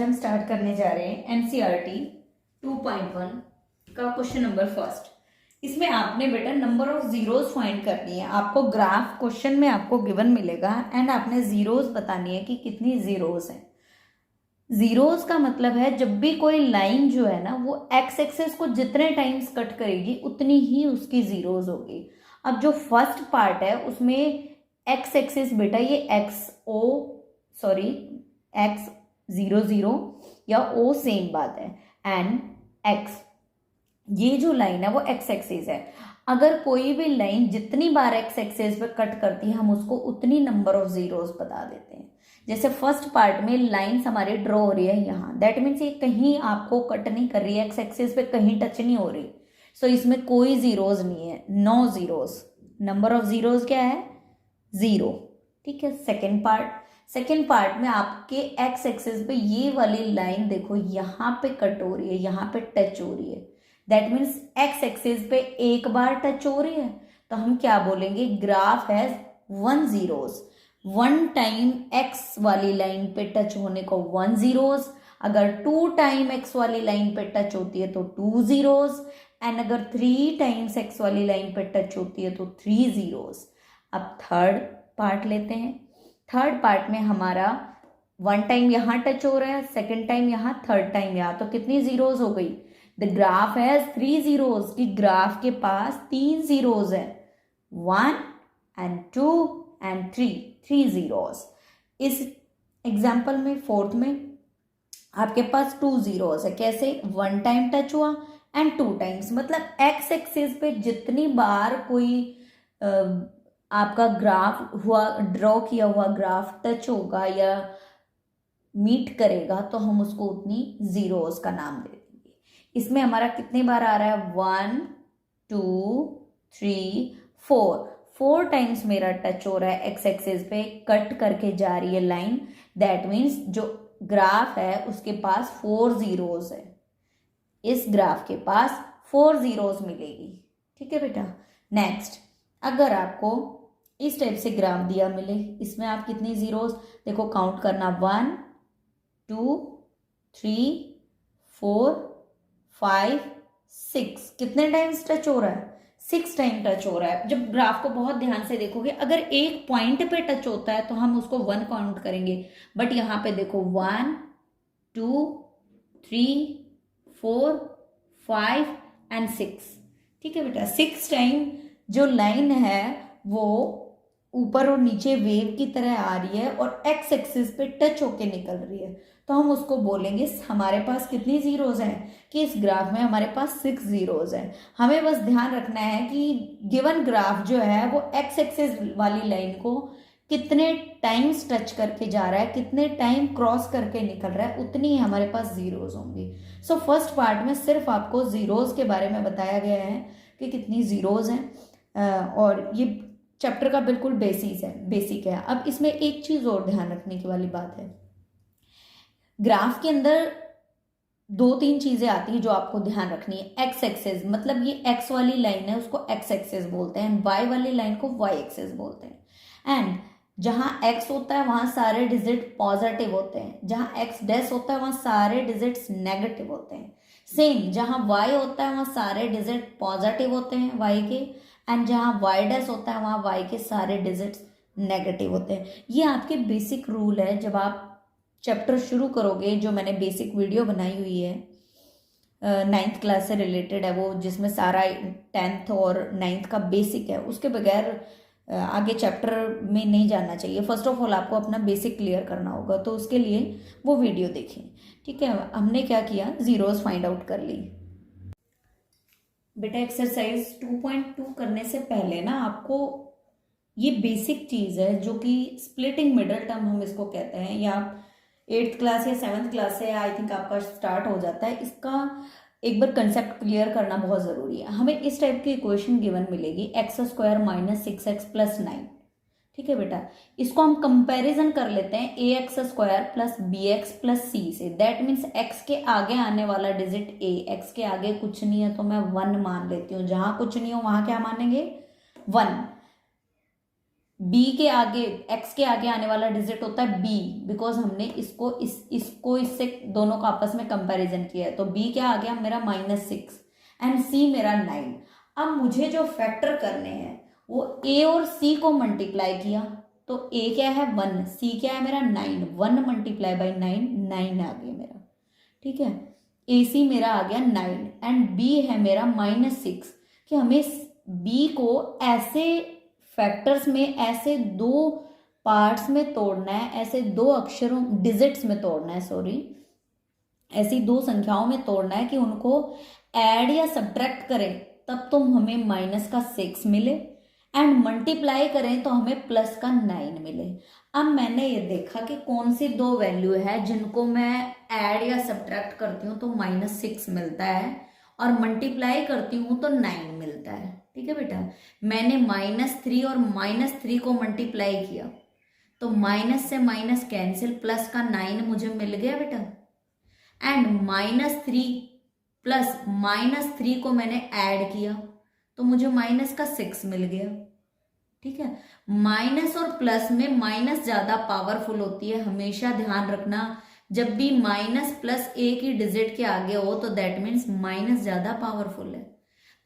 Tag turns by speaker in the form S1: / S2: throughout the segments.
S1: हम स्टार्ट करने जा रहे हैं एनसीईआरटी 2.1 का क्वेश्चन नंबर फर्स्ट। इसमें आपने बेटा नंबर ऑफ जीरोस फाइंड करनी है। आपको ग्राफ क्वेश्चन में आपको गिवन मिलेगा एंड आपने जीरोस बतानी है कि कितनी जीरोस हैं। जीरोस का मतलब है जब भी कोई लाइन जो है ना वो एक्स एक्सेस को जितने टाइम्स कट करेगी उतनी ही उसकी जीरोस होगी। अब जो फर्स्ट पार्ट है उसमें एक्स एक्सेस बेटा ये एक्स 0 0 या ओ सेम बात है एंड एक्स, ये जो लाइन है वो एक्स एक्सिस है। अगर कोई भी लाइन जितनी बार एक्स एक्सिस पे कट करती है हम उसको उतनी नंबर ऑफ जीरोस बता देते हैं। जैसे फर्स्ट पार्ट में लाइंस हमारी ड्रॉ हो रही है यहाँ, दैट मीन्स ये कहीं आपको कट नहीं कर रही है, एक्स एक्सिस पे कहीं टच नहीं हो रही, सो इसमें कोई जीरोस नहीं है, no zeros. Number of zeros क्या है? 0। ठीक है। सेकेंड पार्ट में आपके एक्स एक्सिस पे ये वाली लाइन देखो यहाँ पे कट हो रही है, यहाँ पे टच हो रही है, दैट मीन्स एक्स एक्सिस पे एक बार टच हो रही है, तो हम क्या बोलेंगे? Graph has 1 zeros. 1 time x वाली लाइन पे टच होने को 1 जीरोस, अगर 2 टाइम एक्स वाली लाइन पे टच होती है तो 2 जीरोस, एंड अगर 3 टाइम्स एक्स वाली लाइन पे टच होती है तो 3 जीरोस। अब थर्ड पार्ट लेते हैं। थर्ड पार्ट में हमारा 1 टाइम यहाँ टच हो रहा है, सेकेंड टाइम यहाँ, थर्ड टाइम यहाँ, तो कितनी जीरोस हो गई? द ग्राफ हैज 3 जीरोस, कि ग्राफ के पास 3 जीरोस है, 1 and 2 and 3 जीरोस। इस एग्जाम्पल में फोर्थ में आपके पास 2 जीरोस है। कैसे? 1 टाइम टच हुआ एंड 2 टाइम्स, मतलब एक्स एक्सिस पे जितनी बार कोई आपका ग्राफ हुआ, ड्रॉ किया हुआ ग्राफ टच होगा या मीट करेगा तो हम उसको उतनी जीरोस का नाम दे देंगे। इसमें हमारा कितने बार आ रहा है? 1 2 3 4 टाइम्स मेरा टच हो रहा है एक्स एक्सिस पे, कट करके जा रही है लाइन, दैट मीन्स जो ग्राफ है उसके पास 4 जीरोस है। इस ग्राफ के पास 4 जीरोस मिलेगी। ठीक है बेटा। नेक्स्ट, अगर आपको इस टाइप से ग्राफ दिया मिले, इसमें आप कितनी जीरोस देखो काउंट करना, 1 2 3 4 5 6, कितने टाइम्स टच हो रहा है? 6 टाइम टच हो रहा है। जब ग्राफ को बहुत ध्यान से देखोगे, अगर एक पॉइंट पे टच होता है तो हम उसको 1 काउंट करेंगे, बट यहाँ पे देखो 1 2 3 4 5 एंड 6। ठीक है बेटा। 6 टाइम जो लाइन है वो ऊपर और नीचे वेव की तरह आ रही है और एक्स एक्सिस पे टच होके निकल रही है, तो हम उसको बोलेंगे हमारे पास कितनी जीरोस हैं, कि इस ग्राफ में हमारे पास 6 जीरोस हैं। हमें बस ध्यान रखना है कि गिवन ग्राफ जो है वो एक्स एक्सिस वाली लाइन को कितने टाइम्स टच करके जा रहा है, कितने टाइम क्रॉस करके निकल रहा है, उतनी ही हमारे पास जीरोस होंगी। सो फर्स्ट पार्ट में सिर्फ आपको जीरोस के बारे में बताया गया है कि कितनी जीरोस हैं, और ये चैप्टर का बिल्कुल बेसिक है। अब इसमें एक चीज और ध्यान रखने की वाली बात है, ग्राफ के अंदर 2-3 चीजें आती है जो आपको ध्यान रखनी है। एक्स एक्सेस, मतलब ये एक्स वाली लाइन है उसको एक्स एक्सेस बोलते हैं, वाई वाली लाइन को वाई एक्सेस बोलते हैं। एंड जहां एक्स होता है वहां सारे डिजिट पॉजिटिव होते हैं, जहां एक्स डैश होता है वहां सारे डिजिट्स नेगेटिव होते हैं। सेम जहां वाई होता है वहां सारे डिजिट पॉजिटिव होते हैं वाई के, एंड जहां वाई डैश होता है वहां वाई के सारे डिजिट्स नेगेटिव होते हैं। ये आपके बेसिक रूल है। जब आप चैप्टर शुरू करोगे, जो मैंने बेसिक वीडियो बनाई हुई है 9th क्लास से रिलेटेड है वो, जिसमें सारा 10th और 9th का बेसिक है, उसके बगैर आगे चैप्टर में नहीं जाना चाहिए। फर्स्ट ऑफ ऑल आपको अपना बेसिक क्लियर करना होगा, तो उसके लिए वो वीडियो देखें। ठीक है। हमने क्या किया, जीरोस फाइंड आउट कर ली। बेटा एक्सरसाइज 2.2 करने से पहले ना आपको ये बेसिक चीज है जो कि स्प्लिटिंग मिडल टर्म हम इसको कहते हैं, या 8th क्लास या 7th क्लास से आई थिंक आपका स्टार्ट हो जाता है। इसका एक बार कंसेप्ट क्लियर करना बहुत जरूरी है। हमें इस टाइप की इक्वेशन गिवन मिलेगी, x² - 6x + 9। ठीक है बेटा। इसको हम कंपैरिजन कर लेते हैं ax² + bx + c से, दैट मीन्स x के आगे आने वाला डिजिट a, x के आगे कुछ नहीं है तो मैं 1 मान लेती हूँ, जहां कुछ नहीं हो वहां क्या मानेंगे? 1। बी के आगे, एक्स के आगे आने वाला डिजिट होता है बी, बिकॉज हमने इसको इससे दोनों का आपस में कंपैरिजन किया है। तो बी क्या आ गया मेरा -6 एंड सी मेरा 9। अब मुझे जो फैक्टर करने हैं वो ए और सी को मल्टीप्लाई किया, तो ए क्या है 1, सी क्या है मेरा 9, 1 मल्टीप्लाई बाई 9, 9 आ गया मेरा। ठीक है, ए सी मेरा आ गया 9 एंड बी है मेरा -6। कि हमें बी को ऐसे फैक्टर्स में, ऐसे दो पार्ट्स में तोड़ना है, ऐसे दो अक्षरों डिजिट्स में तोड़ना है, सॉरी, ऐसी दो संख्याओं में तोड़ना है कि उनको ऐड या सब्ट्रैक्ट करें तब तो हमें -6 मिले, एंड मल्टीप्लाई करें तो हमें +9 मिले। अब मैंने ये देखा कि कौन सी दो वैल्यू है जिनको मैं ऐड या सब्ट्रैक्ट करती हूँ तो -6 मिलता है, और मल्टीप्लाई करती हूँ तो 9 मिलता है। ठीक है बेटा, मैंने -3 और -3 को मल्टीप्लाई किया तो माइनस से माइनस कैंसिल, प्लस का 9 मुझे मिल गया बेटा, एंड -3 प्लस -3 को मैंने ऐड किया तो मुझे -6 मिल गया। ठीक है, माइनस और प्लस में माइनस ज्यादा पावरफुल होती है, हमेशा ध्यान रखना। जब भी माइनस प्लस एक ही डिजिट के आगे हो तो दैट मीन्स माइनस ज्यादा पावरफुल है।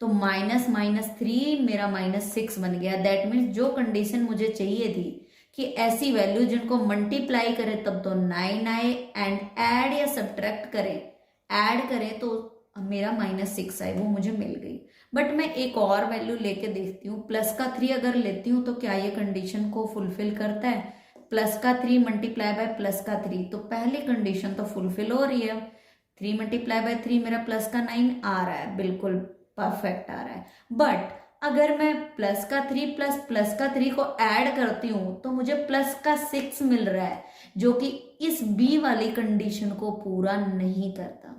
S1: तो -3 मेरा -6 बन गया। दैट मीन्स जो कंडीशन मुझे चाहिए थी कि ऐसी वैल्यू जिनको मल्टीप्लाई करें तब तो 9 आए, एंड ऐड या सब्ट्रैक्ट करें, ऐड करें तो मेरा -6 आए, वो मुझे मिल गई। बट मैं एक और वैल्यू लेके देखती हूँ, +3 अगर लेती हूँ तो क्या ये कंडीशन को फुलफिल करता है? +3 मल्टीप्लाई बाय +3, तो पहली कंडीशन तो फुलफिल हो रही है। 3 मल्टीप्लाई बाय 3 मेरा +9 आ रहा है, बिल्कुल परफेक्ट आ रहा है। बट अगर मैं +3 प्लस +3 को ऐड करती हूँ तो मुझे +6 मिल रहा है, जो कि इस बी वाली कंडीशन को पूरा नहीं करता।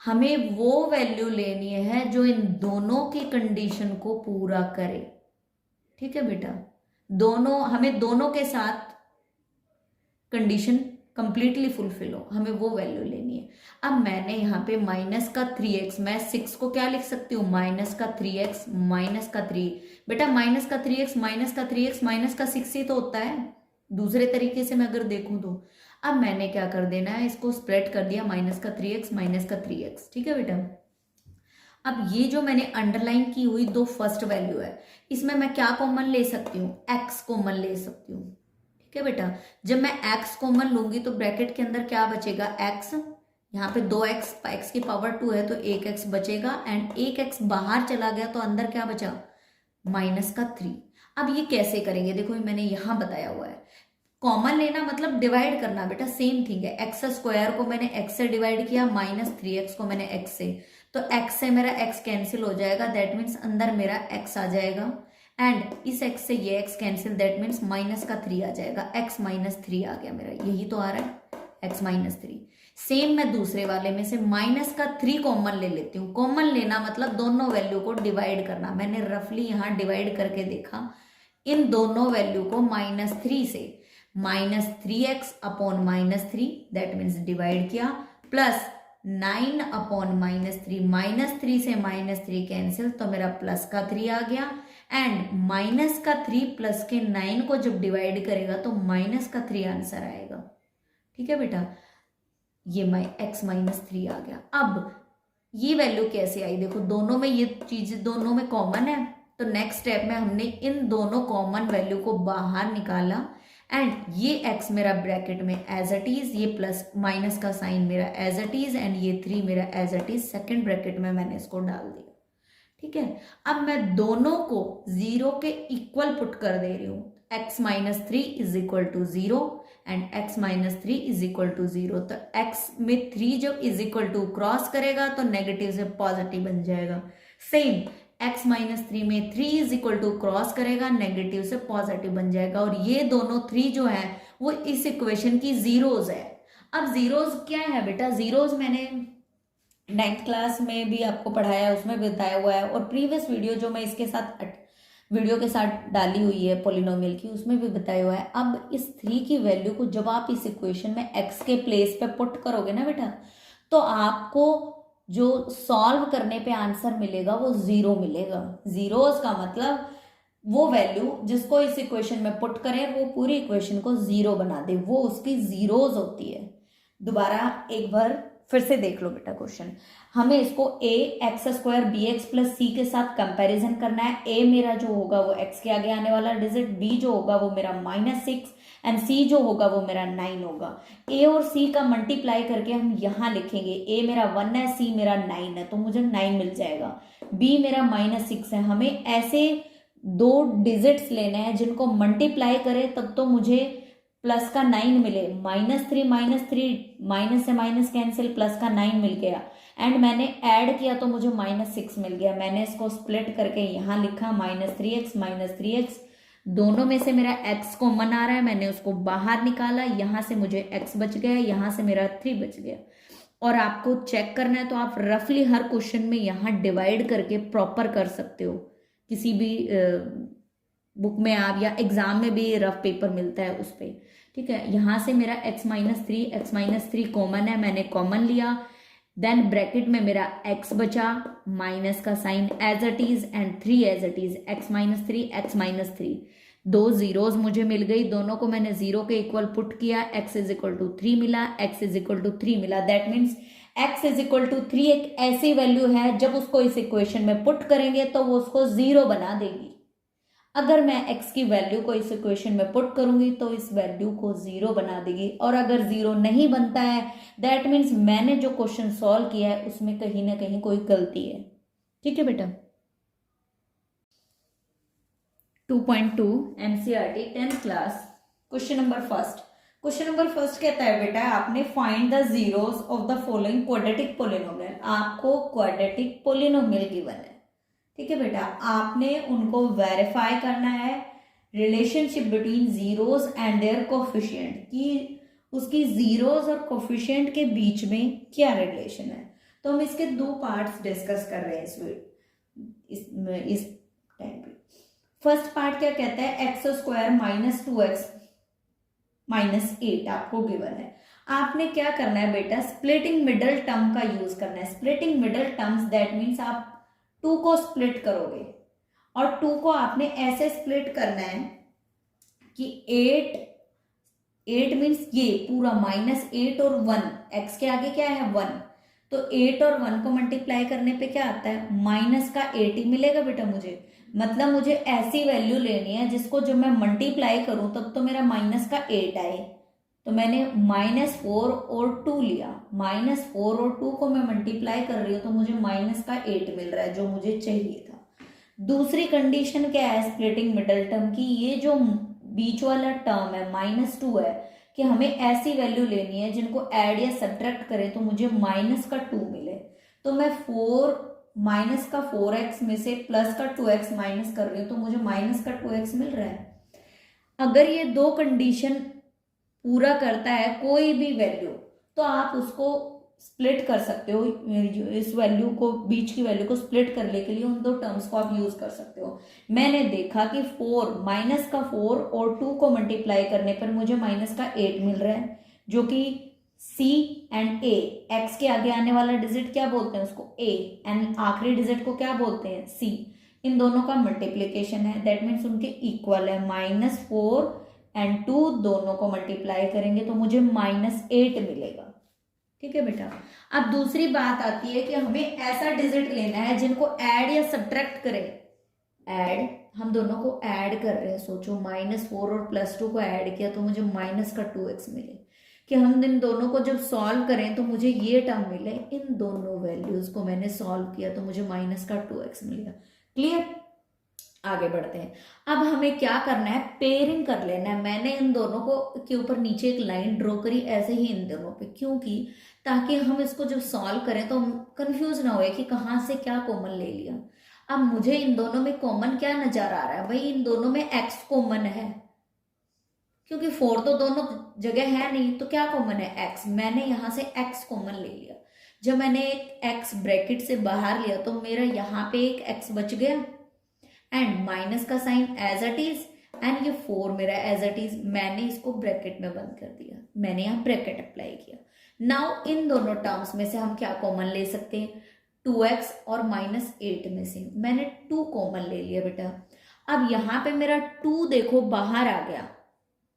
S1: हमें वो वैल्यू लेनी है जो इन दोनों की कंडीशन को पूरा करे। ठीक है बेटा, हमें दोनों के साथ कंडीशन कंप्लीटली फुलफिल हो, हमें वो वैल्यू लेनी है। अब मैंने यहाँ पे -3x, मैं 6 को क्या लिख सकती हूँ? -3x -3। बेटा -3x -3x -6 ही तो होता है, दूसरे तरीके से मैं अगर देखूं तो। अब मैंने क्या कर देना है, इसको स्प्लिट कर दिया, -3x -3x। ठीक है बेटा, अब ये जो मैंने अंडरलाइन की हुई दो फर्स्ट वैल्यू है, इसमें मैं क्या कॉमन ले सकती हूँ? x कॉमन ले सकती हूँ। ठीक है बेटा, जब मैं x कॉमन लूंगी तो ब्रैकेट के अंदर क्या बचेगा? x, यहाँ पे 2x, x की पावर 2 है तो 1x बचेगा, एंड 1x बाहर चला गया तो अंदर क्या बचा? -3। अब ये कैसे करेंगे? देखो मैंने यहाँ बताया हुआ है, कॉमन लेना मतलब डिवाइड करना बेटा, सेम थिंग है। x² को मैंने x से डिवाइड किया, -3x को मैंने x से, तो x से मेरा x कैंसिल हो जाएगा, दैट मीन्स अंदर मेरा x आ जाएगा, एंड इस x से ये x कैंसिल, दैट मीन्स -3 आ जाएगा, x -3 आ गया मेरा, यही तो आ रहा है x -3। सेम मैं दूसरे वाले में से -3 कॉमन ले लेती हूँ। कॉमन लेना मतलब दोनों वैल्यू को डिवाइड करना। मैंने रफली यहाँ डिवाइड करके देखा, इन दोनों वैल्यू को -3 से -3x upon -3, that means divide किया, प्लस 9 अपॉन -3 से -3 कैंसिल, तो मेरा +3 आ गया, एंड -3 प्लस के 9 को जब डिवाइड करेगा तो -3 आंसर आएगा। ठीक है बेटा, ये x -3 आ गया। अब ये वैल्यू कैसे आई? देखो दोनों में ये चीज दोनों में कॉमन है, तो नेक्स्ट स्टेप में हमने इन दोनों कॉमन वैल्यू को बाहर निकाला, एंड ये x मेरा ब्रैकेट में एज इट इज, ये प्लस माइनस का साइन मेरा एज इट इज, एंड ये 3 मेरा as it is, second bracket में मैंने इसको डाल दिया। ठीक है, अब मैं दोनों को 0 के इक्वल पुट कर दे रही हूँ, x -3 = 0 एंड x -3 = 0। तो x में 3 जब = क्रॉस करेगा तो नेगेटिव से पॉजिटिव बन जाएगा। सेम x -3 में 3 = क्रॉस करेगा, नेगेटिव से पॉजिटिव बन जाएगा, और ये दोनों 3 जो है वो इस इक्वेशन की जीरोज है। अब जीरोज क्या है बेटा? जीरोज मैंने 9th क्लास में भी आपको पढ़ाया है, उसमें बताया हुआ है, और प्रीवियस वीडियो जो मैं इसके साथ वीडियो के साथ डाली हुई है पॉलिनोमियल की, उसमें भी बताया हुआ है। अब इस 3 की वैल्यू को जब आप इस इक्वेशन में x के प्लेस पे पुट करोगे ना बेटा, तो आपको जो सॉल्व करने पे आंसर मिलेगा वो 0 मिलेगा। जीरोस का मतलब वो वैल्यू जिसको इस इक्वेशन में पुट करें वो पूरी इक्वेशन को जीरो बना दे, वो उसकी जीरोज होती है। दोबारा एक बार फिर से देख लो बेटा क्वेश्चन। हमें इसको a x square b x plus c के साथ कंपैरिजन करना है। ए मेरा जो होगा वो एक्स के आगे आने वाला डिजिट, बी जो होगा वो मेरा -6 एंड सी जो होगा वो मेरा 9 होगा। ए और सी का मल्टीप्लाई करके हम यहाँ लिखेंगे, ए मेरा 1 है, सी मेरा 9 है, तो मुझे 9 मिल जाएगा। बी मेरा -6 है। हमें ऐसे दो डिजिट्स लेने हैं जिनको मल्टीप्लाई करें तब तो मुझे प्लस का 9 मिले। -3 माइनस से माइनस कैंसिल, प्लस का 9 मिल गया एंड मैंने ऐड किया तो मुझे -6 मिल गया। मैंने इसको स्प्लिट करके यहाँ लिखा -3x दोनों में से मेरा x कॉमन आ रहा है, मैंने उसको बाहर निकाला, यहाँ से मुझे x बच गया, यहाँ से मेरा 3 बच गया। और आपको चेक करना है तो आप रफली हर क्वेश्चन में यहाँ डिवाइड करके प्रॉपर कर सकते हो। किसी भी बुक में आप या एग्जाम में भी रफ पेपर मिलता है उस पर, ठीक है। यहाँ से मेरा x-3 कॉमन है, मैंने कॉमन लिया। देन ब्रैकेट में मेरा x बचा, माइनस का sign as it is and 3 as it is, x-3 दो जीरोज मुझे मिल गई, दोनों को मैंने जीरो के इक्वल पुट किया, x इज इक्वल टू 3 मिला, x इज इक्वल टू 3 मिला। That means x is equal to 3 एक ऐसी वैल्यू है जब उसको इस इक्वेशन में पुट करेंगे तो वो उसको जीरो बना देगी। अगर मैं x की वैल्यू को इस इक्वेशन में पुट करूंगी तो इस वैल्यू को जीरो बना देगी। और अगर जीरो नहीं बनता है दैट मीन्स मैंने जो क्वेश्चन सॉल्व किया है उसमें कहीं ना कहीं कोई गलती है, ठीक है बेटा। 2.2 NCERT 10th class question number first कहता है बेटा आपने find the zeros of the following quadratic polynomial. आपको क्वाड्रेटिक पोलिनोमियल गिवन है, ठीक है बेटा। आपने उनको वेरीफाई करना है relationship between zeros and their coefficient, कि उसकी जीरोस और कोफिशिएंट के बीच में क्या रिलेशन है। तो हम इसके दो पार्ट्स डिस्कस कर रहे हैं इस टाइम पे। फर्स्ट पार्ट क्या कहता है, x² - 2x - 8 आपको गिवन है। आपने क्या करना है बेटा, स्प्लिटिंग मिडल टर्म का यूज करना है। Splitting middle terms that means आप 2 को स्प्लिट करोगे और 2 को आपने ऐसे स्प्लिट करना है कि 8 मीन्स ये पूरा -8 और 1, x के आगे क्या है 1, तो 8 और 1 को मल्टीप्लाई करने पे क्या आता है -8 ही मिलेगा बेटा मुझे। मतलब मुझे ऐसी वैल्यू लेनी है जिसको जब मैं मल्टीप्लाई करूं तब तो मेरा -8 आए। तो मैंने -4 और 2 लिया, -4 और 2 को मैं मल्टीप्लाई कर रही हूँ तो मुझे -8 मिल रहा है जो मुझे चाहिए था। दूसरी कंडीशन क्या है स्प्लिटिंग मिडल टर्म की, ये जो बीच वाला टर्म है -2 है कि हमें ऐसी वैल्यू लेनी है जिनको ऐड या सब्ट्रैक्ट करें तो मुझे -2 मिले। तो मैं -4x में से +2x माइनस कर रही हूँ तो मुझे -2x मिल रहा है। अगर ये दो कंडीशन पूरा करता है कोई भी वैल्यू तो आप उसको स्प्लिट कर सकते हो। इस वैल्यू को, बीच की वैल्यू को स्प्लिट करने के लिए उन दो टर्म्स को आप यूज कर सकते हो। मैंने देखा कि -4 और 2 को मल्टीप्लाई करने पर मुझे -8 मिल रहा है, जो कि C एंड A, x के आगे आने वाला डिजिट क्या बोलते हैं उसको A एंड आखिरी डिजिट को क्या बोलते हैं C, इन दोनों का मल्टीप्लीकेशन है। दैट मीन्स उनके इक्वल है। -4 एंड 2 दोनों को मल्टीप्लाई करेंगे तो मुझे -8 मिलेगा, ठीक है बेटा। अब दूसरी बात आती है कि हमें ऐसा डिजिट लेना है जिनको ऐड या सब्ट्रैक्ट करें। ऐड, हम दोनों को ऐड कर रहे हैं, सोचो -4 और +2 को ऐड किया तो मुझे -2x मिले, कि हम इन दोनों को जब सॉल्व करें तो मुझे ये टर्म मिले। इन दोनों वैल्यूज को मैंने सॉल्व किया तो मुझे -2x मिलेगा। क्लियर, आगे बढ़ते हैं। अब हमें क्या करना है, पेयरिंग कर लेना है। मैंने इन दोनों को के ऊपर नीचे एक लाइन ड्रॉ करी, ऐसे ही इन दोनों पे, क्योंकि ताकि हम इसको जब सॉल्व करें तो कंफ्यूज ना होए कि कहाँ से क्या कॉमन ले लिया। अब मुझे इन दोनों में कॉमन क्या नजर आ रहा है, भाई इन दोनों में x कॉमन है, क्योंकि 4 तो दोनों जगह है नहीं, तो क्या कॉमन है x। मैंने यहां से x कॉमन ले लिया। जब मैंने एक x ब्रैकेट से बाहर लिया तो मेरा यहाँ पे एक x बच गया एंड माइनस का sign as it is and ये 4 मेरा एज इट इज। मैंने इसको ब्रैकेट में बंद कर दिया, मैंने यहाँ ब्रैकेट अप्लाई किया। नाउ इन दोनों टर्म्स में से हम क्या कॉमन ले सकते हैं, 2x और -8 में से मैंने 2 कॉमन ले लिया बेटा। अब यहाँ पे मेरा 2 देखो बाहर आ गया,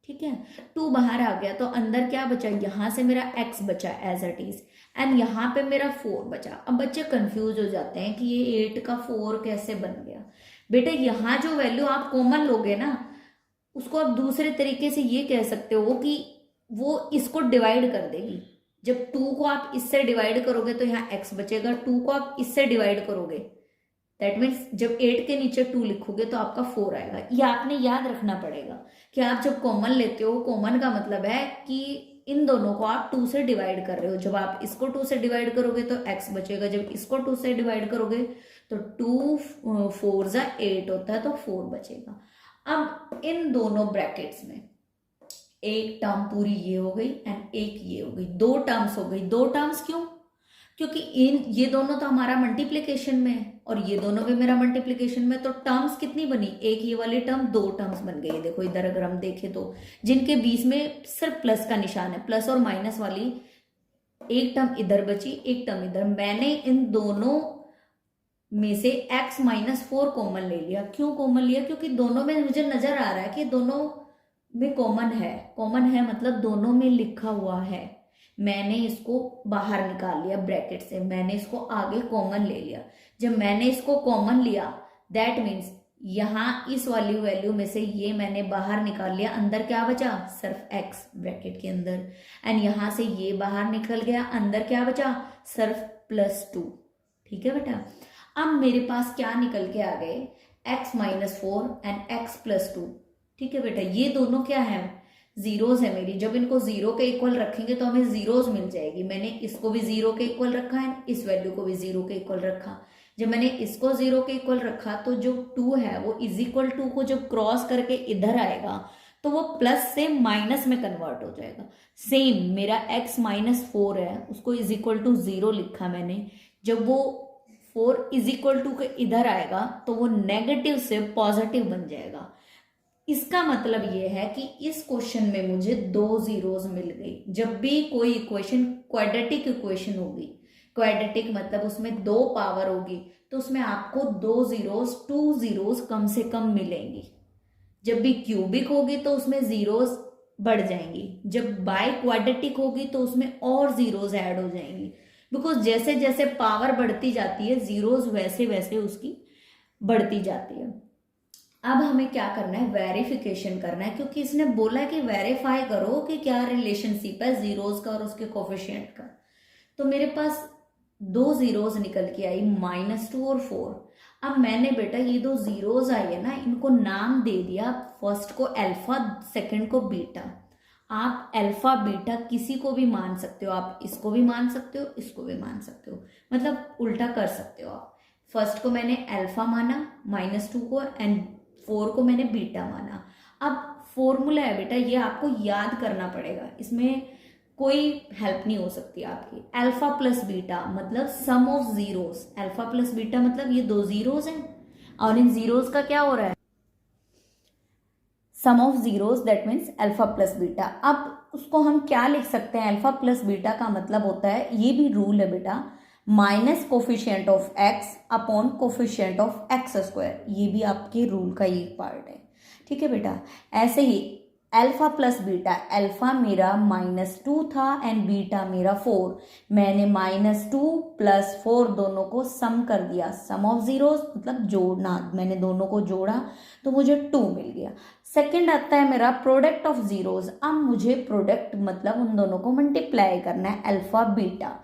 S1: ठीक है, 2 बाहर आ गया तो अंदर क्या बचा, यहाँ से मेरा x बचा एज इट इज, एंड यहाँ पे मेरा 4 बचा। अब बच्चे कंफ्यूज हो जाते हैं कि ये 8 का 4 कैसे बन गया। बेटा यहाँ जो वैल्यू आप कॉमन लोगे ना, उसको आप दूसरे तरीके से ये कह सकते हो कि वो इसको डिवाइड कर देगी। जब 2 को आप इससे डिवाइड करोगे तो यहाँ x बचेगा, 2 को आप इससे डिवाइड करोगे, दैट मीन्स जब 8 के नीचे 2 लिखोगे तो आपका 4 आएगा। ये आपने याद रखना पड़ेगा कि आप जब कॉमन लेते हो, कॉमन का मतलब है कि इन दोनों को आप 2 से डिवाइड कर रहे हो। जब आप इसको 2 से डिवाइड करोगे तो x बचेगा, जब इसको 2 से डिवाइड करोगे तो 2 4 जा 8 होता है तो 4 बचेगा। अब इन दोनों ब्रैकेट्स में एक टर्म पूरी ये हो गई एंड एक ये हो गई, 2 टर्म्स हो गई। 2 टर्म्स क्यों? क्योंकि ये दोनों तो हमारा मल्टीप्लिकेशन में है और ये दोनों भी मेरा मल्टीप्लिकेशन में, तो टर्म्स कितनी बनी, एक ये वाली टर्म, 2 टर्म्स बन गई। देखो इधर अगर हम देखें तो जिनके बीच में सिर्फ प्लस का निशान है, प्लस और माइनस वाली, एक टर्म इधर बची, एक टर्म इधर। मैंने इन दोनों में से x माइनस 4 कॉमन ले लिया। क्यों कॉमन लिया? क्योंकि दोनों में मुझे नजर आ रहा है कि दोनों में कॉमन है। कॉमन है मतलब दोनों में लिखा हुआ है। मैंने इसको बाहर निकाल लिया ब्रैकेट से, मैंने इसको आगे कॉमन ले लिया। जब मैंने इसको कॉमन लिया दैट मीन्स यहाँ इस वाली वैल्यू में से ये मैंने बाहर निकाल लिया, अंदर क्या बचा, सिर्फ x ब्रैकेट के अंदर, एंड यहाँ से ये बाहर निकल गया, अंदर क्या बचा, सिर्फ +2। ठीक है बेटा, अब मेरे पास क्या निकल के आ गए, x माइनस 4 एंड x+2। ठीक है बेटा, ये दोनों क्या है, जीरोज है मेरी। जब इनको 0 के इक्वल रखेंगे तो हमें जीरोज मिल जाएगी। मैंने इसको भी 0 के इक्वल रखा है, इस वैल्यू को भी 0 के इक्वल रखा। जब मैंने इसको 0 के इक्वल रखा तो जो 2 है वो =2 को जब क्रॉस करके इधर आएगा तो वो प्लस से माइनस में कन्वर्ट हो जाएगा। सेम मेरा x माइनस 4 है, उसको =0 लिखा मैंने। जब वो 4 =2 के इधर आएगा तो वो नेगेटिव से पॉजिटिव बन जाएगा। इसका मतलब ये है कि इस क्वेश्चन में मुझे 2 जीरोज मिल गई। जब भी कोई इक्वेशन क्वाड्रेटिक इक्वेशन होगी, क्वाड्रेटिक मतलब उसमें 2 पावर होगी, तो उसमें आपको 2 जीरोज, 2 जीरोज कम से कम मिलेंगी। जब भी क्यूबिक होगी तो उसमें जीरोज बढ़ जाएंगी, जब बाय क्वाड्रेटिक होगी तो उसमें और जीरोज ऐड हो जाएंगी। बिकॉज जैसे जैसे पावर बढ़ती जाती है जीरोज वैसे वैसे उसकी बढ़ती जाती है। अब हमें क्या करना है, वेरिफिकेशन करना है, क्योंकि इसने बोला है कि वेरीफाई करो कि क्या रिलेशनशिप है जीरोज का और उसके कोफिशिएंट का। तो मेरे पास 2 जीरोज निकल के आई, -2 और 4। अब मैंने बेटा ये 2 जीरोज आई है ना, इनको नाम दे दिया, फर्स्ट को अल्फा, सेकंड को बीटा। आप अल्फा बीटा किसी को भी मान सकते हो, आप इसको भी मान सकते हो, इसको भी मान सकते हो, मतलब उल्टा कर सकते हो आप। फर्स्ट को मैंने अल्फा माना, -2 को, एंड 4 को मैंने बीटा माना। अब फॉर्मूला है बेटा, ये आपको याद करना पड़ेगा, इसमें कोई हेल्प नहीं हो सकती आपकी। अल्फा प्लस बीटा मतलब sum of zeros, alpha plus beta मतलब ये 2 जीरोस हैं और इन जीरोस का क्या हो रहा है, sum of zeros, that means alpha plus beta. अब उसको हम क्या लिख सकते हैं, अल्फा प्लस बीटा का मतलब होता है, ये भी रूल है बेटा, minus coefficient of x upon coefficient of x²। ये भी आपके रूल का एक पार्ट है। ठीक है बेटा, ऐसे ही अल्फा प्लस बीटा, अल्फा मेरा -2 था एंड बीटा मेरा 4। मैंने -2 + 4 दोनों को सम कर दिया, सम ऑफ जीरोस मतलब जोड़ना, मैंने दोनों को जोड़ा तो मुझे 2 मिल गया। सेकंड आता है मेरा प्रोडक्ट ऑफ जीरोस। अब मुझे प्रोडक्ट मतलब उन दोनों को मल्टीप्लाई करना है, अल्फा बीटा।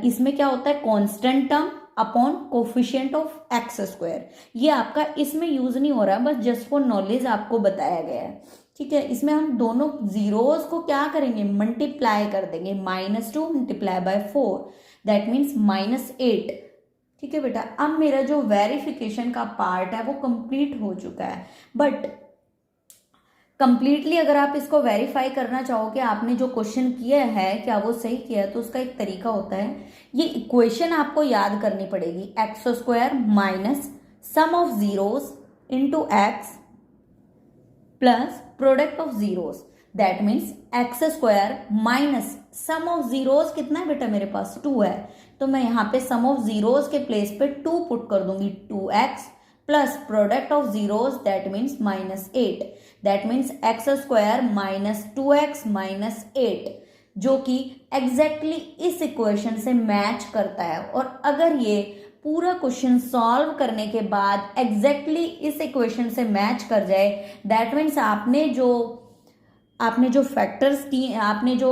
S1: इसमें क्या होता है, constant term upon coefficient of x²। ये आपका इसमें यूज नहीं हो रहा, बस जस्ट फॉर नॉलेज आपको बताया गया है। ठीक है, इसमें हम दोनों जीरोस को क्या करेंगे, मल्टीप्लाई कर देंगे, -2 × 4 दैट मीन्स -8। ठीक है बेटा, अब मेरा जो वेरिफिकेशन का पार्ट है वो कंप्लीट हो चुका है। बट कंप्लीटली अगर आप इसको वेरीफाई करना चाहो कि आपने जो क्वेश्चन किया है क्या वो सही किया है, तो उसका एक तरीका होता है, ये इक्वेशन आपको याद करनी पड़ेगी, x² minus sum of zeros into x plus product of zeros, that means x² minus sum of zeros कितना है बेटा, मेरे पास 2 है, तो मैं यहाँ पे सम ऑफ जीरोस के प्लेस पे 2 पुट कर दूंगी, 2x plus product of zeros that means -8, that means x square minus 2x minus 8, जो कि एग्जैक्टली इस इक्वेशन से मैच करता है। और अगर ये पूरा क्वेश्चन सॉल्व करने के बाद एग्जैक्टली इस इक्वेशन से मैच कर जाए, दैट मीन्स आपने जो फैक्टर्स की, आपने जो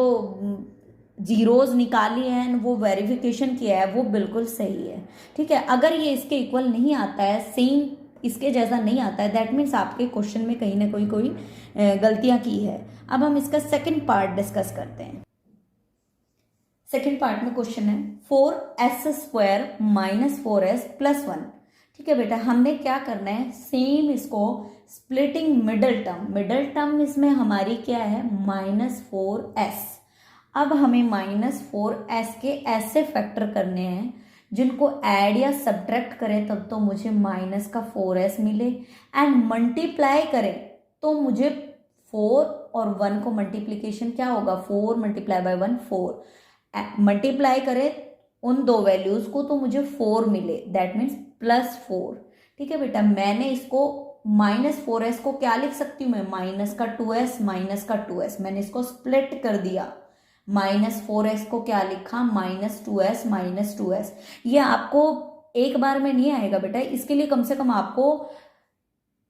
S1: जीरोज निकाली हैं, वो वेरिफिकेशन किया है, वो बिल्कुल सही है। ठीक है, अगर ये इसके इक्वल नहीं आता है, सेम इसके जैसा नहीं आता है, दैट मीन्स आपके क्वेश्चन में कहीं ना कोई गलतियां की है। अब हम इसका सेकंड पार्ट डिस्कस करते हैं। सेकंड पार्ट में क्वेश्चन है 4s² माइनस 4s प्लस 1। ठीक है बेटा, हमने क्या करना है, सेम इसको स्प्लिटिंग मिडल टर्म इसमें हमारी क्या है -4s। अब हमें -4s के ऐसे फैक्टर करने हैं जिनको ऐड या सब्ट्रैक्ट करें तब तो मुझे -4s मिले, एंड मल्टीप्लाई करें तो मुझे 4 और 1 को मल्टीप्लीकेशन क्या होगा, 4 मल्टीप्लाई बाय 1 4, मल्टीप्लाई करें उन दो वैल्यूज को तो मुझे 4 मिले, दैट मीन्स +4। ठीक है बेटा, मैंने इसको -4s को क्या लिख सकती हूँ मैं, -2s, मैंने इसको स्प्लिट कर दिया। -4s को क्या लिखा, -2s। ये आपको एक बार में नहीं आएगा बेटा, इसके लिए कम से कम आपको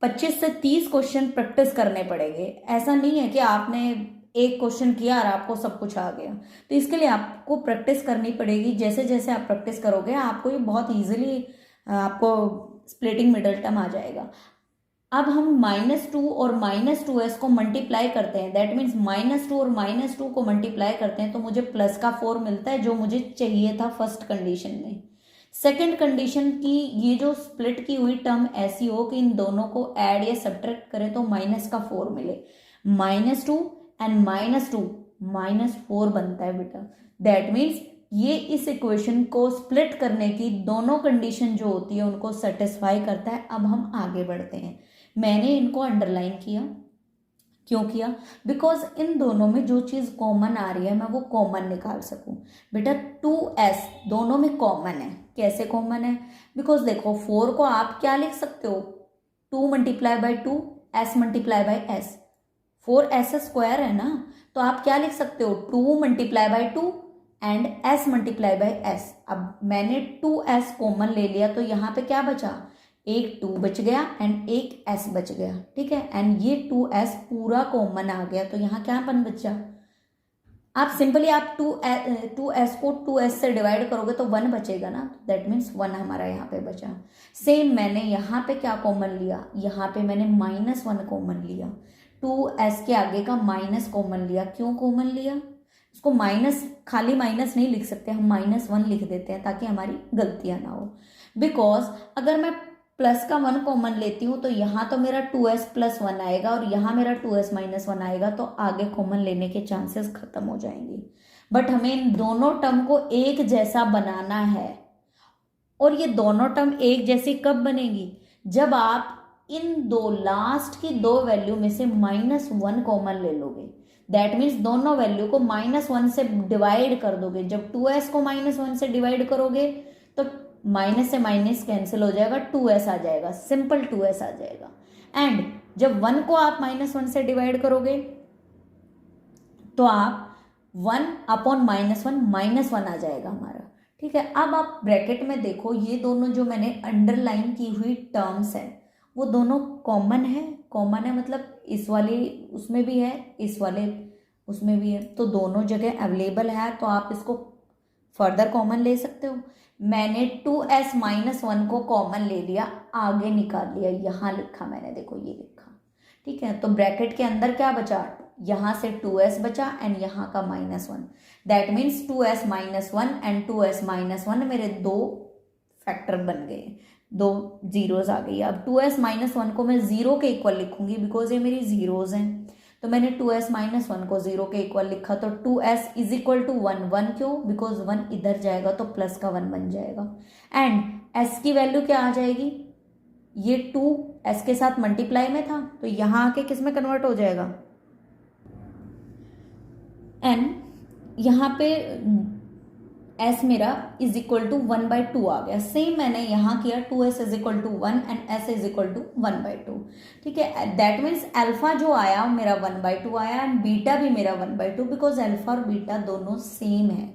S1: 25 से 30 क्वेश्चन प्रैक्टिस करने पड़ेंगे। ऐसा नहीं है कि आपने एक क्वेश्चन किया और आपको सब कुछ आ गया, तो इसके लिए आपको प्रैक्टिस करनी पड़ेगी। जैसे जैसे आप प्रैक्टिस करोगे आपको ये बहुत इजीली आपको स्प्लिटिंग मिडल टर्म आ जाएगा। अब हम -2 और -2s को मल्टीप्लाई करते हैं, दैट मीन्स -2 और -2 को मल्टीप्लाई करते हैं तो मुझे +4 मिलता है, जो मुझे चाहिए था फर्स्ट कंडीशन में। सेकंड कंडीशन की ये जो स्प्लिट की हुई टर्म ऐसी हो कि इन दोनों को ऐड या सब्ट्रैक्ट करें तो -4 मिले, -2 एंड -2 -4 बनता है बेटा। दैट मीन्स ये इस इक्वेशन को स्प्लिट करने की दोनों कंडीशन जो होती है उनको सेटिस्फाई करता है। अब हम आगे बढ़ते हैं। मैंने इनको अंडरलाइन किया, क्यों किया, बिकॉज इन दोनों में जो चीज़ कॉमन आ रही है मैं वो कॉमन निकाल सकूं। बेटा 2s दोनों में कॉमन है, कैसे कॉमन है, बिकॉज देखो 4 को आप क्या लिख सकते हो, 2 multiply by 2 s multiply by s, 4s² है ना, तो आप क्या लिख सकते हो 2 multiply by 2 and s multiply by s। अब मैंने 2s कॉमन ले लिया तो यहाँ पे क्या बचा, एक 2 बच गया एंड एक s बच गया। ठीक है, एंड ये 2s पूरा कॉमन आ गया तो यहाँ क्या बन बचा, आप सिंपली आप 2s को 2s से डिवाइड करोगे तो 1 बचेगा ना, दैट मीन्स 1 हमारा यहाँ पे बचा। सेम मैंने यहाँ पे क्या कॉमन लिया, यहाँ पे मैंने -1 कॉमन लिया, 2s के आगे का माइनस कॉमन लिया। क्यों कॉमन लिया, इसको खाली माइनस नहीं लिख सकते, हम -1 लिख देते हैं ताकि हमारी गलतियां ना हो। बिकॉज अगर मैं प्लस का 1 कॉमन लेती हूँ तो यहाँ तो मेरा 2s + 1 आएगा और यहाँ मेरा 2s - 1 आएगा, तो आगे कॉमन लेने के चांसेस खत्म हो जाएंगे। बट हमें इन दोनों टर्म को एक जैसा बनाना है, और ये दोनों टर्म एक जैसी कब बनेगी, जब आप इन दो लास्ट की दो वैल्यू में से -1 कॉमन ले लोगे। दैट मीन्स दोनों वैल्यू को -1 से डिवाइड कर दोगे। जब 2s को -1 से डिवाइड करोगे तो माइनस से माइनस कैंसिल हो जाएगा, 2s आ जाएगा, सिंपल 2s आ जाएगा। एंड जब 1 को आप -1 से डिवाइड करोगे तो आप 1/-1 -1 आ जाएगा हमारा। ठीक है, अब आप ब्रैकेट में देखो, ये दोनों जो मैंने अंडरलाइन की हुई टर्म्स है वो दोनों कॉमन है मतलब इस वाले उसमें भी है, इस वाले उसमें भी है, तो दोनों जगह अवेलेबल है, तो आप इसको फर्दर कॉमन ले सकते हो। मैंने 2s - 1 को कॉमन ले लिया, आगे निकाल लिया, यहाँ लिखा मैंने, देखो ये लिखा। ठीक है, तो ब्रैकेट के अंदर क्या बचा, यहाँ से 2s बचा एंड यहाँ का -1, that means 2s - 1 and 2s - 1 मेरे दो फैक्टर बन गए, दो जीरोज आ गई। अब 2s - 1 को मैं 0 के इक्वल लिखूंगी बिकॉज ये मेरी जीरोज हैं, तो मैंने 2s - 1 को 0 के इक्वल लिखा, तो 2s = 1 क्यों, बिकॉज 1 इधर जाएगा तो प्लस का 1 बन जाएगा। एंड s की वैल्यू क्या आ जाएगी, ये 2 s के साथ मल्टीप्लाई में था तो यहाँ आके किस में कन्वर्ट हो जाएगा, एंड यहाँ पे एस मेरा इज इक्वल टू 1/2 आ गया। सेम मैंने यहाँ किया 2s is equal to 1 and s is equal to 1/2। ठीक है, दैट मीन्स अल्फा जो आया मेरा 1/2 आया एंड बीटा भी मेरा 1/2, बिकॉज अल्फा और बीटा दोनों सेम है।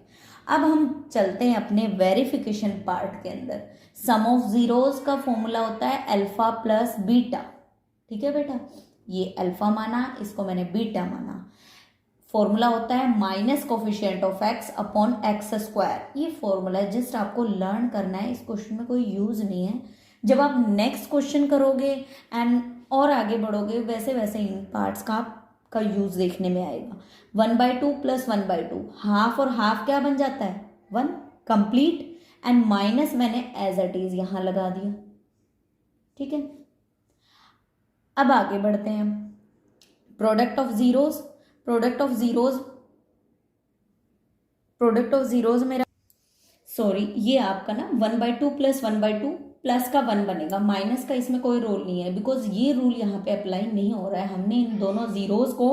S1: अब हम चलते हैं अपने वेरिफिकेशन पार्ट के अंदर। सम ऑफ जीरोस का फॉर्मूला होता है अल्फा प्लस बीटा। ठीक है बेटा, ये अल्फा माना, इसको मैंने बीटा माना। फॉर्मूला होता है minus coefficient of x upon x square. ये फॉर्मूला है, जस्ट आपको लर्न करना है, इस क्वेश्चन में कोई यूज नहीं है। जब आप नेक्स्ट क्वेश्चन करोगे एंड और आगे बढ़ोगे, वैसे वैसे इन पार्ट्स का यूज देखने में आएगा। 1/2 प्लस 1/2, हाफ और हाफ क्या बन जाता है 1 कंप्लीट, एंड माइनस मैंने एज इट इज यहां लगा दिया। ठीक है, अब आगे बढ़ते हैं। Product of zeros, product of zeros मेरा सॉरी ये आपका ना 1/2 प्लस 1/2 प्लस का 1 बनेगा, माइनस का इसमें कोई रोल नहीं है, बिकॉज ये रूल यहाँ पे अप्लाई नहीं हो रहा है। हमने इन दोनों जीरोस को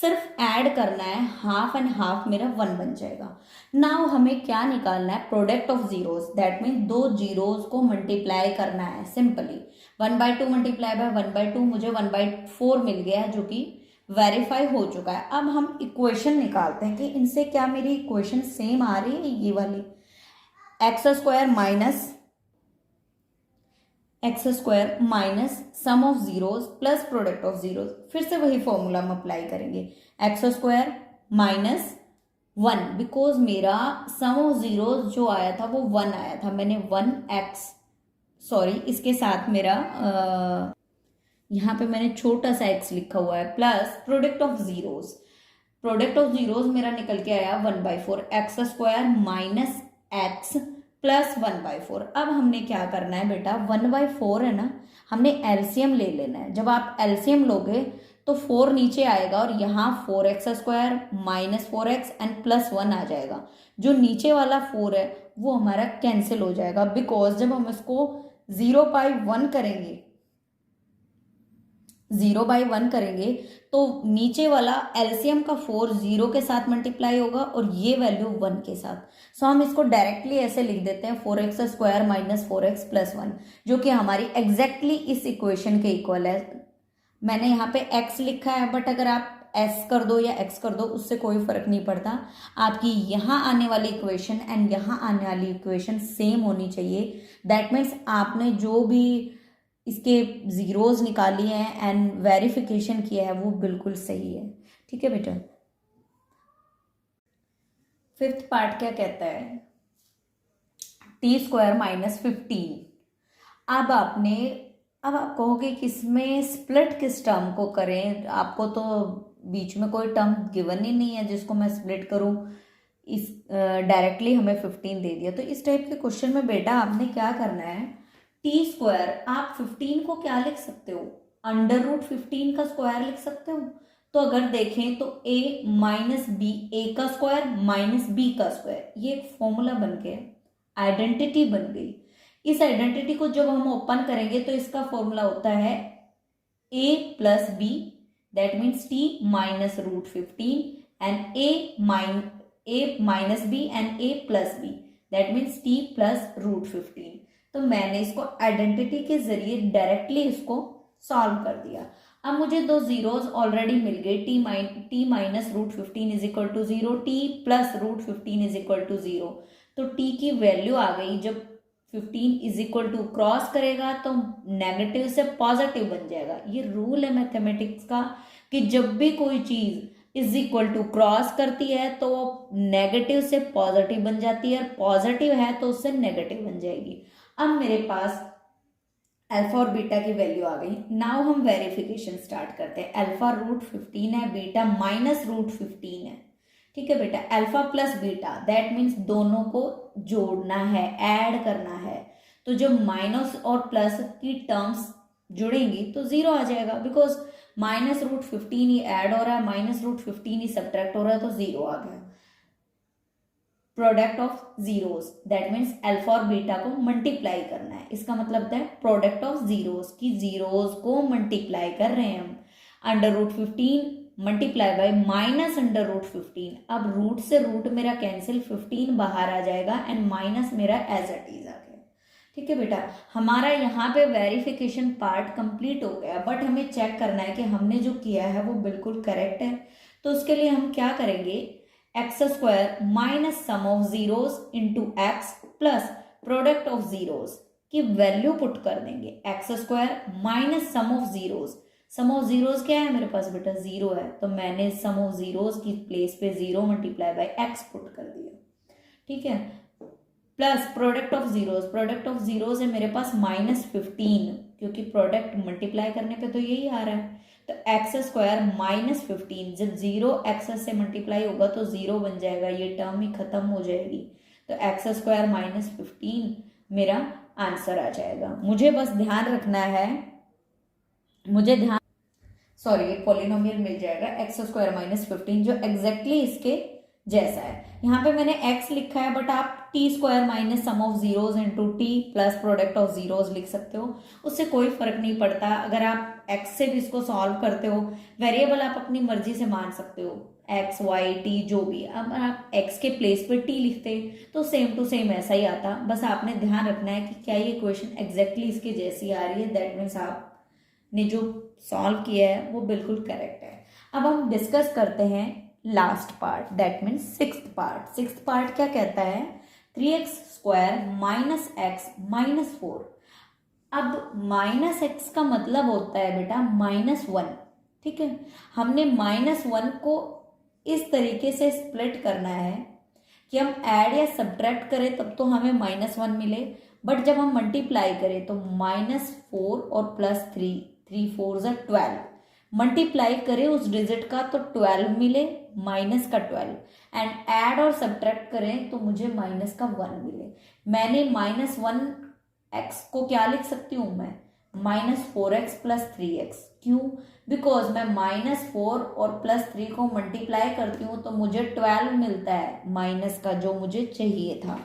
S1: सिर्फ ऐड करना है, हाफ एंड हाफ मेरा 1 बन जाएगा। नाउ हमें क्या निकालना है, product of zeros, that mean दो जीरोस को मल्टीप्लाई करना है सिंपली। 1/2 मल्टीप्लाई बाय 1/2 मुझे 1/4 मिल गया, जो कि वेरीफाई हो चुका है। अब हम इक्वेशन निकालते हैं कि इनसे क्या मेरी इक्वेशन सेम आ रही है, ये वाली x square minus sum of zeros plus product of zeros. फिर से वही फॉर्मूला हम अप्लाई करेंगे, एक्स स्क्वायर माइनस 1, बिकॉज मेरा सम ऑफ जीरोस जो आया था वो 1 आया था, मैंने 1x सॉरी इसके साथ मेरा यहाँ पे मैंने छोटा सा x लिखा हुआ है, plus product of zeros. Product of zeros मेरा निकल के आया 1/4, x square minus x plus 1/4। अब हमने क्या करना है बेटा, 1/4 है ना, हमने एलसीएम ले लेना है। जब आप एलसीएम लोगे तो 4 नीचे आएगा और यहाँ 4x square minus 4x and plus 1 आ जाएगा। जो नीचे वाला 4 है वो हमारा कैंसिल हो जाएगा, बिकॉज जब हम इसको 0/1 करेंगे, 0/1 करेंगे तो नीचे वाला एलसीएम का 4 0 के साथ मल्टीप्लाई होगा और ये वैल्यू 1 के साथ। सो हम इसको डायरेक्टली ऐसे लिख देते हैं 4x square minus 4x plus 1, जो कि हमारी एग्जैक्टली इस इक्वेशन के इक्वल है। मैंने यहाँ पे x लिखा है, बट अगर आप s कर दो या x कर दो उससे कोई फर्क नहीं पड़ता। आपकी यहाँ आने वाली इक्वेशन एंड यहाँ आने वाली इक्वेशन सेम होनी चाहिए। दैट मीन्स आपने जो भी इसके जीरोस निकाली है एंड वेरिफिकेशन किया है वो बिल्कुल सही है। ठीक है बेटा, फिफ्थ पार्ट क्या कहता है, t² माइनस 15। अब आप कहोगे कि इसमें स्प्लिट किस टर्म को करें, आपको तो बीच में कोई टर्म गिवन ही नहीं है जिसको मैं स्प्लिट करूं, इस डायरेक्टली हमें 15 दे दिया। तो इस टाइप के क्वेश्चन में बेटा आपने क्या करना है, t², आप 15 को क्या लिख सकते हो, √15 का स्क्वायर लिख सकते हो। तो अगर देखें तो a माइनस बी, ए का स्क्वायर माइनस बी का स्क्वायर, ये एक फॉर्मूला बन के आइडेंटिटी बन गई। इस आइडेंटिटी को जब हम ओपन करेंगे तो इसका फॉर्मूला होता है a plus B, that means t minus √15 and a minus B and a plus B, that means t plus √15। तो मैंने इसको आइडेंटिटी के जरिए डायरेक्टली इसको सॉल्व कर दिया। अब मुझे दो जीरोस ऑलरेडी मिल गए, t minus √15 is equal to 0, t plus √15 is equal to 0। तो t की वैल्यू आ गई, जब 15 इज इक्वल टू क्रॉस करेगा तो नेगेटिव से पॉजिटिव बन जाएगा। ये रूल है मैथमेटिक्स का कि जब भी कोई चीज इज इक्वल टू क्रॉस करती है तो नेगेटिव से पॉजिटिव बन जाती है, और पॉजिटिव है तो उससे नेगेटिव बन जाएगी। अब मेरे पास अल्फा और बीटा की वैल्यू आ गई। नाउ हम वेरिफिकेशन स्टार्ट करते हैं। अल्फा √15 है, बीटा माइनस √15 है। ठीक है बेटा, alpha plus beta that means दोनों को जोड़ना है, ऐड करना है। तो जब माइनस और प्लस की टर्म्स जुड़ेंगी तो 0 आ जाएगा, बिकॉज माइनस √15 ही ऐड हो रहा है, माइनस √15 ही सब्ट्रैक्ट हो रहा है, तो 0 आ गया। Product of zeros, that means alpha और बीटा को मल्टीप्लाई करना है। इसका मतलब है प्रोडक्ट ऑफ जीरोस की जीरोस को मल्टीप्लाई कर रहे हैं हम। √15 multiply by minus under root 15। अब रूट से रूट मेरा कैंसिल, 15 बाहर आ जाएगा एंड माइनस मेरा एज इट इज आ गया। ठीक है बेटा, हमारा यहाँ पे वेरिफिकेशन पार्ट कंप्लीट हो गया, बट हमें चेक करना है कि हमने जो किया है वो बिल्कुल करेक्ट है। तो उसके लिए हम क्या करेंगे, x square minus sum of zeros into x plus product of zeros की वैल्यू पुट कर देंगे। X square minus sum of zeros, sum of zeros क्या है मेरे पास बेटा, जीरो है, तो मैंने सम ऑफ जीरोस की प्लेस पे zero multiply by x put कर दिया। ठीक है, plus product of zeros, product of zeros है मेरे पास -15, क्योंकि प्रोडक्ट मल्टीप्लाई करने पे तो यही आ रहा है। तो एक्स स्क्वायर -15, जब जीरो एक्स से मल्टीप्लाई होगा तो जीरो बन जाएगा, ये टर्म ही खत्म हो जाएगी। तो एक्स स्क्वायर -15 मेरा आंसर आ जाएगा। मुझे बस ध्यान रखना है, मुझे ध्यान, सॉरी, एक पॉलिनोमियल मिल जाएगा एक्स स्क्वायर -15 जो एग्जैक्टली इसके जैसा है। यहाँ पे मैंने x लिखा है, बट आप T square minus sum of zeros into T plus product of zeros लिख सकते हो, उससे कोई फर्क नहीं पड़ता। अगर आप x से भी इसको सॉल्व करते हो, वेरिएबल आप अपनी मर्जी से मान सकते हो, x y t जो भी। अब आप x के प्लेस पे t लिखते तो सेम टू सेम ऐसा ही आता। बस आपने ध्यान रखना है कि क्या ये क्वेश्चन एग्जैक्टली इसके जैसी आ रही है, दैट मीन्स आपने जो सॉल्व किया है वो बिल्कुल करेक्ट है। अब हम डिस्कस करते हैं last part, that means sixth part. Sixth part क्या कहता है, 3x square minus x minus 4। अब माइनस एक्स का मतलब होता है बेटा -1। ठीक है, हमने -1 को इस तरीके से स्प्लिट करना है कि हम ऐड या सब्ट्रैक्ट करें तब तो हमें -1 मिले, बट जब हम मल्टीप्लाई करें तो -4 और +3, 3 4 = 12, मल्टीप्लाई करें उस डिजिट का तो 12 मिले, माइनस का 12, एंड ऐड और सब्ट्रैक्ट करें तो मुझे माइनस का 1 मिले। मैंने -1x को क्या लिख सकती हूँ मैं, -4x + 3x। क्यों, बिकॉज मैं -4 और +3 को मल्टीप्लाई करती हूँ तो मुझे 12 मिलता है माइनस का, जो मुझे चाहिए था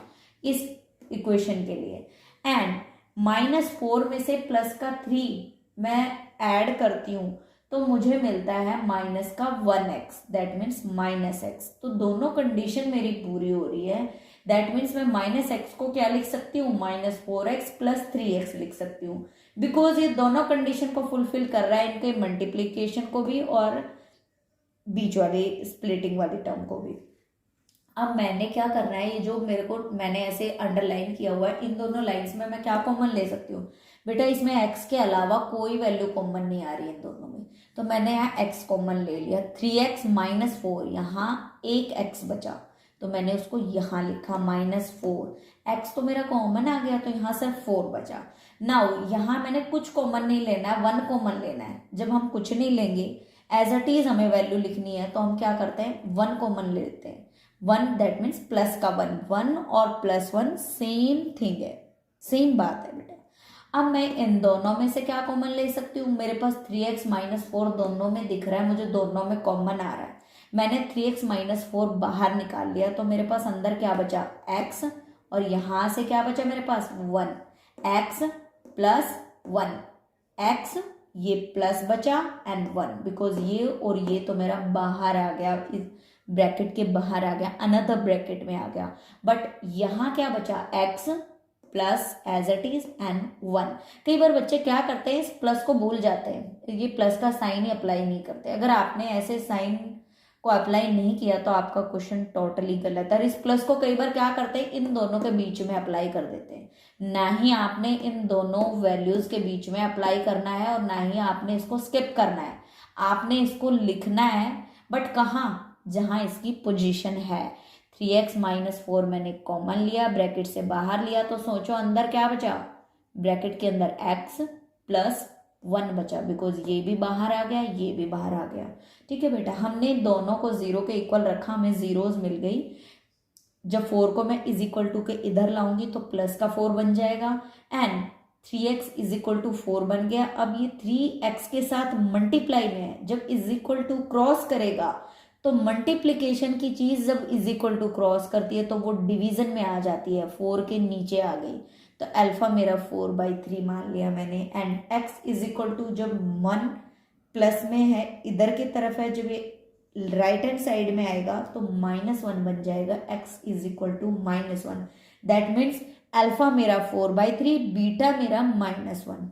S1: इस इक्वेशन के लिए। एंड -4 में से प्लस का 3 मैं ऐड करती हूँ तो मुझे मिलता है माइनस का 1x, दैट मीन्स -x। तो दोनों कंडीशन मेरी पूरी हो रही है, दैट मीन्स मैं -x को क्या लिख सकती हूँ, -4x + 3x लिख सकती हूँ, बिकॉज ये दोनों कंडीशन को फुलफिल कर रहा है, इनके मल्टीप्लीकेशन को भी और बीच वाली स्प्लिटिंग वाली टर्म को भी। अब मैंने क्या करना है, ये जो मेरे को मैंने ऐसे अंडरलाइन किया हुआ है, इन दोनों लाइंस में मैं क्या कॉमन ले सकती हूँ बेटा, इसमें x के अलावा कोई वैल्यू कॉमन नहीं आ रही है इन दोनों में, तो मैंने यहाँ x कॉमन ले लिया। 3x - 4, यहाँ एक x बचा तो मैंने उसको यहाँ लिखा -4, x तो मेरा कॉमन आ गया तो यहाँ सिर्फ 4 बचा। नाउ यहाँ मैंने कुछ कॉमन नहीं लेना है, 1 कॉमन लेना है। जब हम कुछ नहीं लेंगे, एज इट इज हमें वैल्यू लिखनी है, तो हम क्या करते हैं, 1 कॉमन लेते हैं। 1 दैट मीन्स प्लस का 1 और +1 सेम थिंग है, सेम बात है बेटा। अब मैं इन दोनों में से क्या कॉमन ले सकती हूँ, मेरे पास 3x - 4 दोनों में दिख रहा है, मुझे दोनों में कॉमन आ रहा है। मैंने 3x - 4 बाहर निकाल लिया तो मेरे पास अंदर क्या बचा, x, और यहाँ से क्या बचा मेरे पास 1, x + 1, x ये प्लस बचा एंड 1, बिकॉज ये और ये तो मेरा बाहर आ गया, इस ब्रैकेट के बाहर आ गया, अनदर ब्रैकेट में आ गया। बट यहाँ क्या बचा, x plus as it is and 1। कई बार बच्चे क्या करते हैं, इस प्लस को भूल जाते हैं, ये प्लस का साइन ही अप्लाई नहीं करते। अगर आपने ऐसे साइन को अप्लाई नहीं किया तो आपका क्वेश्चन टोटली गलत है। और इस प्लस को कई बार क्या करते हैं, इन दोनों के बीच में अप्लाई कर देते हैं, ना ही आपने इन दोनों वैल्यूज के बीच में अप्लाई करना है और ना ही आपने इसको स्किप करना है। आपने इसको लिखना है, बट कहाँ, जहाँ इसकी पोजीशन है। 3x - 4 मैंने कॉमन लिया, ब्रैकेट से बाहर लिया, तो सोचो अंदर क्या बचा, ब्रैकेट के अंदर x + 1 बचा, बिकॉज ये भी बाहर आ गया, ये भी बाहर आ गया। ठीक है बेटा, हमने दोनों को 0 के इक्वल रखा, हमें जीरोस मिल गई। जब 4 को मैं = के इधर लाऊंगी तो प्लस का 4 बन जाएगा, एंड 3x = 4 बन गया। अब ये 3x के साथ मल्टीप्लाई में है, जब = क्रॉस करेगा तो मल्टीप्लिकेशन की चीज जब = क्रॉस करती है तो वो डिवीजन में आ जाती है, 4 के नीचे आ गई, तो अल्फा मेरा 4/3 मान लिया मैंने। एंड x = जब 1 प्लस में है, इधर की तरफ है, जब ये राइट हैंड साइड में आएगा तो -1 बन जाएगा, x is equal to -1। That means alpha मेरा 4/3, बीटा मेरा -1।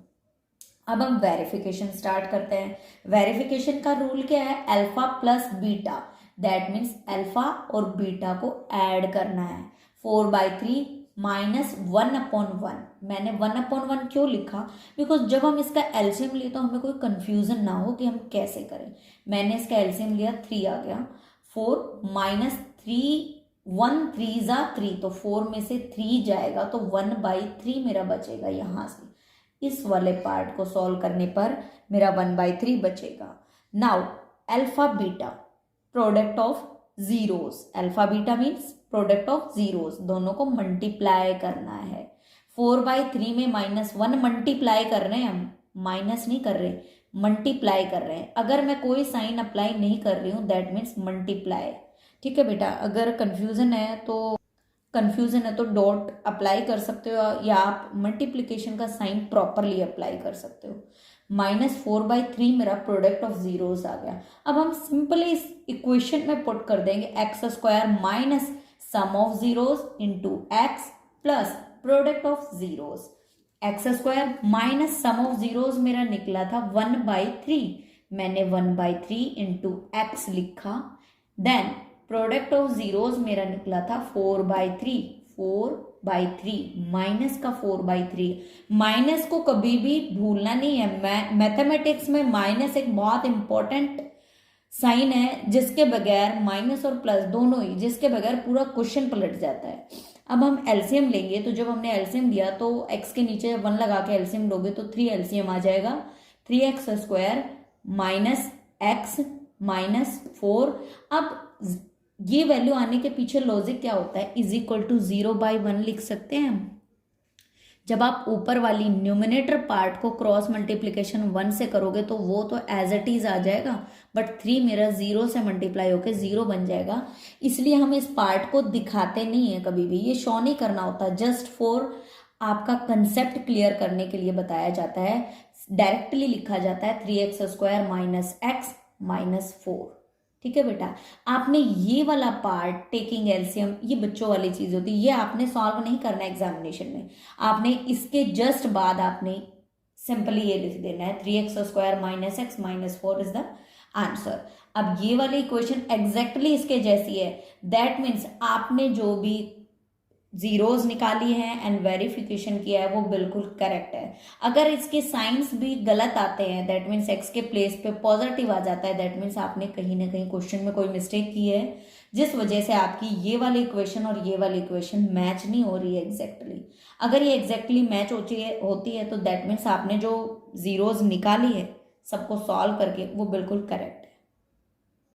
S1: अब हम वेरिफिकेशन स्टार्ट करते हैं। वेरिफिकेशन का रूल क्या है, alpha plus beta, that means alpha और बीटा को ऐड करना है। 4/3 -1/1, मैंने 1/1 क्यों लिखा, बिकॉज जब हम इसका एलसीएम लिए तो हमें कोई कंफ्यूजन ना हो कि हम कैसे करें। मैंने इसका एलसीएम लिया, 3 आ गया, 4 -3 1 3 ज़ा 3, तो 4 में से 3 जाएगा तो 1/3 मेरा बचेगा। यहाँ से इस वाले पार्ट को सॉल्व करने पर मेरा 1/3 बचेगा। Now alpha beta, product of zeros, alpha beta means product of zeros, दोनों को मल्टीप्लाई करना है। 4/3 में -1 मल्टीप्लाई कर रहे हैं हम, माइनस नहीं कर रहे, मल्टीप्लाई कर रहे हैं। अगर मैं कोई साइन अप्लाई नहीं कर रही हूँ दैट मीन्स मल्टीप्लाई। ठीक है बेटा, अगर कंफ्यूजन है तो डॉट अप्लाई कर सकते हो या आप मल्टीप्लिकेशन का साइन प्रॉपरली अप्लाई कर सकते हो। -4/3 मेरा प्रोडक्ट ऑफ जीरोस आ गया। अब हम सिंपली इस इक्वेशन में पुट कर देंगे x² minus sum of zeros into x plus product of zeros. x² minus sum of zeros मेरा निकला था 1/3, मैंने 1/3 इंटू एक्स लिखा। देन प्रोडक्ट ऑफ जीरोस मेरा निकला था 4/3 माइनस का 4/3। माइनस को कभी भी भूलना नहीं है, मैथमेटिक्स में माइनस एक बहुत इंपॉर्टेंट साइन है जिसके बगैर, माइनस और प्लस दोनों ही, जिसके बगैर पूरा क्वेश्चन पलट जाता है। अब हम एलसीएम लेंगे, तो जब हमने एलसीएम लिया तो x के नीचे 1 लगा के एलसीएम लोगे तो 3 एलसीएम आ जाएगा, 3x² माइनस x माइनस 4। अब ये वैल्यू आने के पीछे लॉजिक क्या होता है, इज इक्वल टू 0/1 लिख सकते हैं हम। जब आप ऊपर वाली न्यूमिनेटर पार्ट को क्रॉस मल्टीप्लिकेशन 1 से करोगे तो वो तो एज इट इज आ जाएगा, बट 3 मेरा 0 से मल्टीप्लाई होकर 0 बन जाएगा। इसलिए हम इस पार्ट को दिखाते नहीं है, कभी भी ये शो नहीं करना होता, जस्ट फॉर आपका कंसेप्ट क्लियर करने के लिए बताया जाता है। डायरेक्टली लिखा जाता है 3x² माइनस x माइनस 4। ठीक है बेटा, आपने ये वाला पार्ट टेकिंग एलसीएम, ये बच्चों वाली चीज होती है, ये आपने सॉल्व नहीं करना एग्जामिनेशन में। आपने इसके जस्ट बाद आपने सिंपली ये लिख देना है 3x² minus x minus 4 is the answer. अब ये वाली इक्वेशन एग्जैक्टली इसके जैसी है, दैट मीन्स आपने जो भी जीरोस निकाली है एंड वेरिफिकेशन किया है वो बिल्कुल करेक्ट है। अगर इसके साइंस भी गलत आते हैं, दैट मीन्स एक्स के प्लेस पे पॉजिटिव आ जाता है, दैट मीन्स आपने कहीं ना कहीं क्वेश्चन में कोई मिस्टेक की है, जिस वजह से आपकी ये वाली इक्वेशन और ये वाली इक्वेशन मैच नहीं हो रही है एग्जैक्टली। अगर ये एग्जैक्टली मैच होती है तो दैट मीन्स आपने जो जीरोस निकाली है सबको सॉल्व करके वो बिल्कुल करेक्ट है।